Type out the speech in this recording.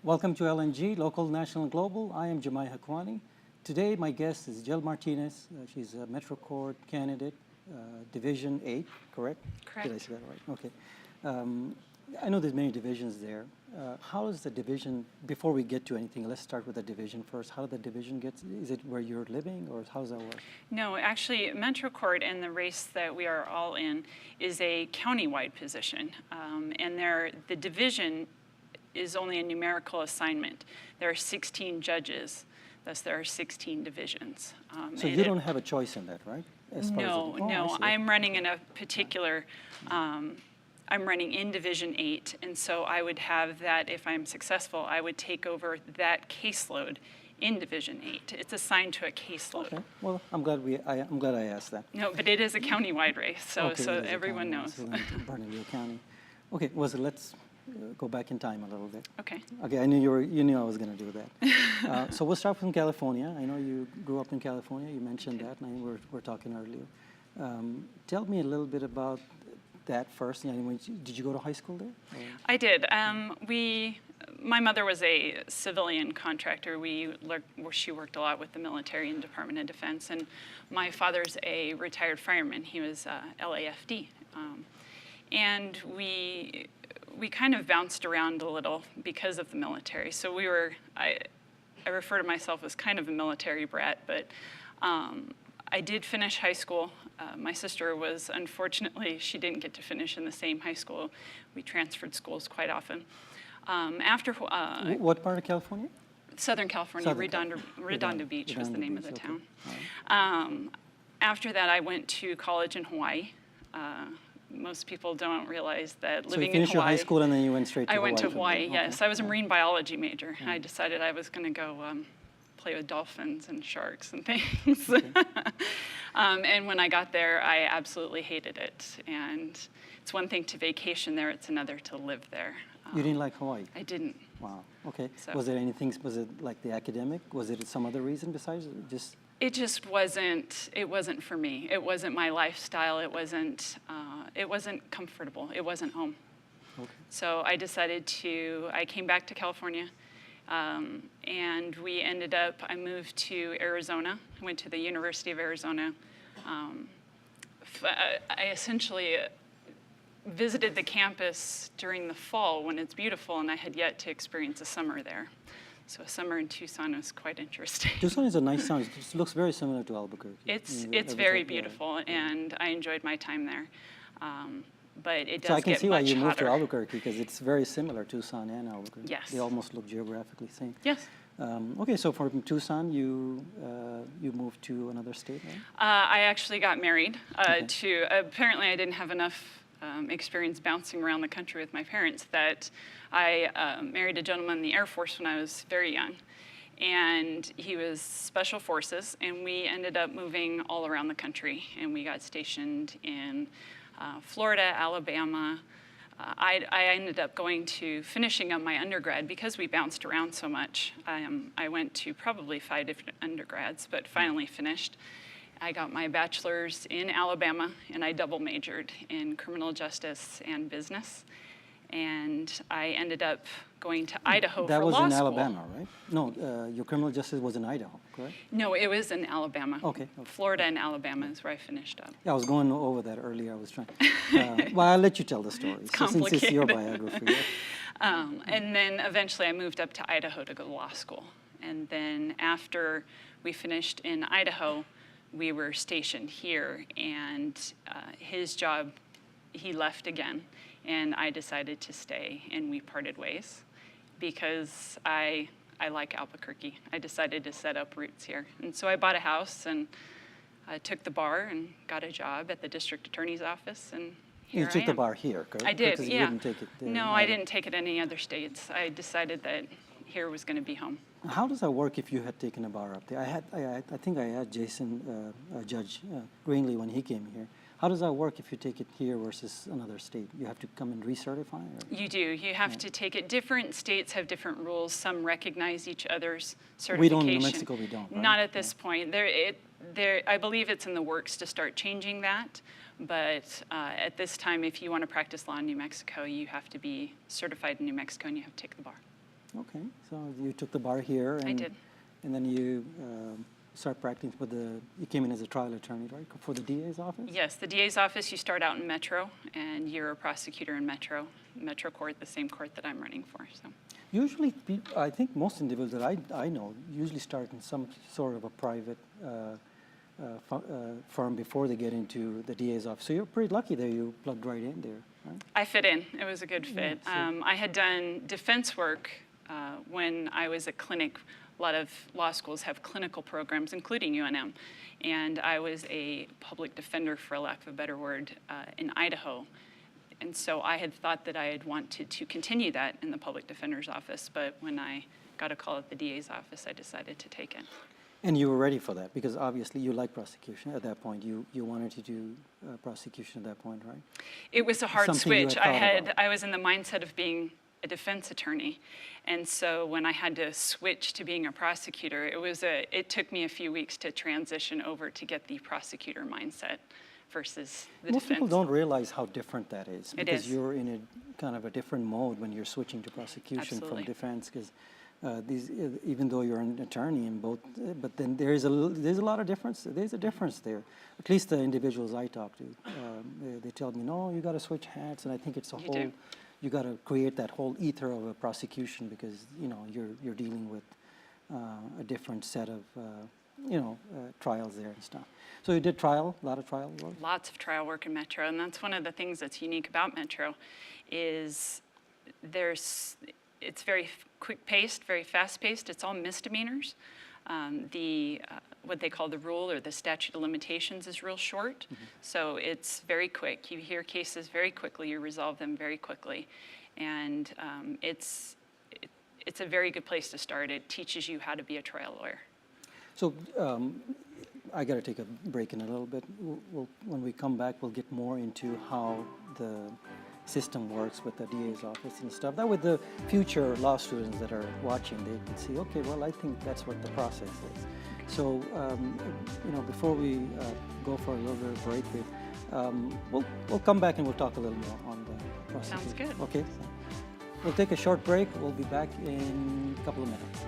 Welcome to LNG, Local, National, and Global. I am Jamai Hakwani. Today, my guest is Jill Martinez. She's a Metro Court candidate, Division 8, correct? Correct. Did I say that right? Okay. I know there's many divisions there. How is the division, before we get to anything, let's start with the division first. How did the division get, is it where you're living, or how does that work? No, actually, Metro Court and the race that we are all in is a county-wide position. And the division is only a numerical assignment. There are 16 judges, thus there are 16 divisions. So you don't have a choice in that, right? No. I'm running in a particular, I'm running in Division 8, and so I would have that, if I'm successful, I would take over that caseload in Division 8. It's assigned to a caseload. Okay, well, I'm glad I asked that. No, but it is a county-wide race, so, Okay, so everyone knows. So Bernalillo County. Okay, well, so let's go back in time a little bit. Okay. Okay, I knew you knew I was going to do that. So we'll start from California. I know you grew up in California. You mentioned that, and we were talking earlier. Tell me a little bit about that first. Did you go to high school there? Or? I did. My mother was a civilian contractor. She worked a lot with the military and Department of Defense, and my father's a retired fireman. He was LAFD, and we kind of bounced around a little because of the military. So I refer to myself as kind of a military brat, but I did finish high school. My sister was, unfortunately, she didn't get to finish in the same high school. We transferred schools quite often. What part of California? Southern California, Redondo Beach was the name of the town. Right. After that, I went to college in Hawaii. Most people don't realize that living in Hawaii. So you finished your high school and then you went straight to Hawaii? I went to Hawaii, yes. Okay. I was a marine biology major. I decided I was going to go play with dolphins and sharks and things. Okay. And when I got there, I absolutely hated it. And it's one thing to vacation there, it's another to live there. You didn't like Hawaii? I didn't. Wow, okay. So, was it like the academic? Was it some other reason besides just? It just wasn't for me. It wasn't my lifestyle. It wasn't comfortable. It wasn't home. Okay. So I came back to California, and I moved to Arizona. I went to the University of Arizona. I essentially visited the campus during the fall when it's beautiful, and I had yet to experience a summer there. So a summer in Tucson was quite interesting. Tucson is a nice town. It looks very similar to Albuquerque. It's very beautiful, and I enjoyed my time there. But it does get much hotter. So I can see why you moved to Albuquerque, because it's very similar, Tucson and Albuquerque. Yes. They almost look geographically the same. Yes. Okay, so from Tucson, you moved to another state, right? I actually got married apparently I didn't have enough experience bouncing around the country with my parents, that I married a gentleman in the Air Force when I was very young. And he was Special Forces, and we ended up moving all around the country. And we got stationed in Florida, Alabama. I ended up finishing up my undergrad because we bounced around so much. I went to probably 5 different undergrads, but finally finished. I got my bachelor's in Alabama, and I double majored in criminal justice and business. And I ended up going to Idaho for law school. That was in Alabama, right? No, your criminal justice was in Idaho, correct? No, it was in Alabama. Okay. Florida and Alabama is where I finished up. Yeah, I was going over that earlier. I was trying. Well, I'll let you tell the story. It's complicated. Since it's your biography. And then eventually I moved up to Idaho to go to law school. And then after we finished in Idaho, we were stationed here, and his job, he left again, and I decided to stay, and we parted ways because I like Albuquerque. I decided to set up roots here. And so I bought a house, and I took the bar and got a job at the district attorney's office, and here I am. You took the bar here, correct? I did, because yeah. You didn't take it there. No, I didn't take it in any other states. I decided that here was going to be home. How does that work if you had taken a bar up there? I think I had Jason, Judge Greenlee, when he came here. How does that work if you take it here versus another state? You have to come and recertify? Or? You do. You have to take it. Different states have different rules. Some recognize each other's certification. We don't. In New Mexico, we don't. Right? Not at this point. I believe it's in the works to start changing that. But at this time, if you want to practice law in New Mexico, you have to be certified in New Mexico, and you have to take the bar. Okay, so you took the bar here. And, I did. And then you start practicing you came in as a trial attorney, right, for the DA's office? Yes, the DA's office, you start out in Metro, and you're a prosecutor in Metro Court, the same court that I'm running for. So. Usually, I think most individuals that I know usually start in some sort of a private firm before they get into the DA's office. So you're pretty lucky there. You plugged right in there, right? I fit in. It was a good fit. Yeah, I had done defense work when I was at clinic. A lot of law schools have clinical programs, including UNM. And I was a public defender, for lack of a better word, in Idaho. And so I had thought that I had wanted to continue that in the public defender's office. But when I got a call at the DA's office, I decided to take it. And you were ready for that because obviously you like prosecution at that point. You wanted to do prosecution at that point, right? It was a hard Something you switch. had thought about. I was in the mindset of being a defense attorney, and so when I had to switch to being a prosecutor, it took me a few weeks to transition over to get the prosecutor mindset versus the Most defense. people don't realize how different that is It because is. you're in a kind of a different mode when you're switching to prosecution Absolutely. from defense. Because even though you're an attorney in both, but then there's a lot of difference. There's a difference there. At least the individuals I talk to, they tell me, no, you got to switch hats, and I think it's a You whole. do. You got to create that whole ether of a prosecution because you're dealing with a different set of trials there and stuff. So you did a lot of trial work. Lots of trial work in Metro, and that's one of the things that's unique about Metro is it's very quick-paced, very fast-paced. It's all misdemeanors. What they call the rule or the statute of limitations is real short, so it's very quick. You hear cases very quickly, you resolve them very quickly, and it's a very good place to start. It teaches you how to be a trial lawyer. So I got to take a break in a little bit. When we come back, we'll get more into how the system works with the DA's office and stuff. That way the future law students that are watching, they can see, okay, well, I think that's what the process is. So, before we go for a little bit of break, we'll come back and we'll talk a little more on the process. Sounds good. Okay. So we'll take a short break. We'll be back in a couple of minutes.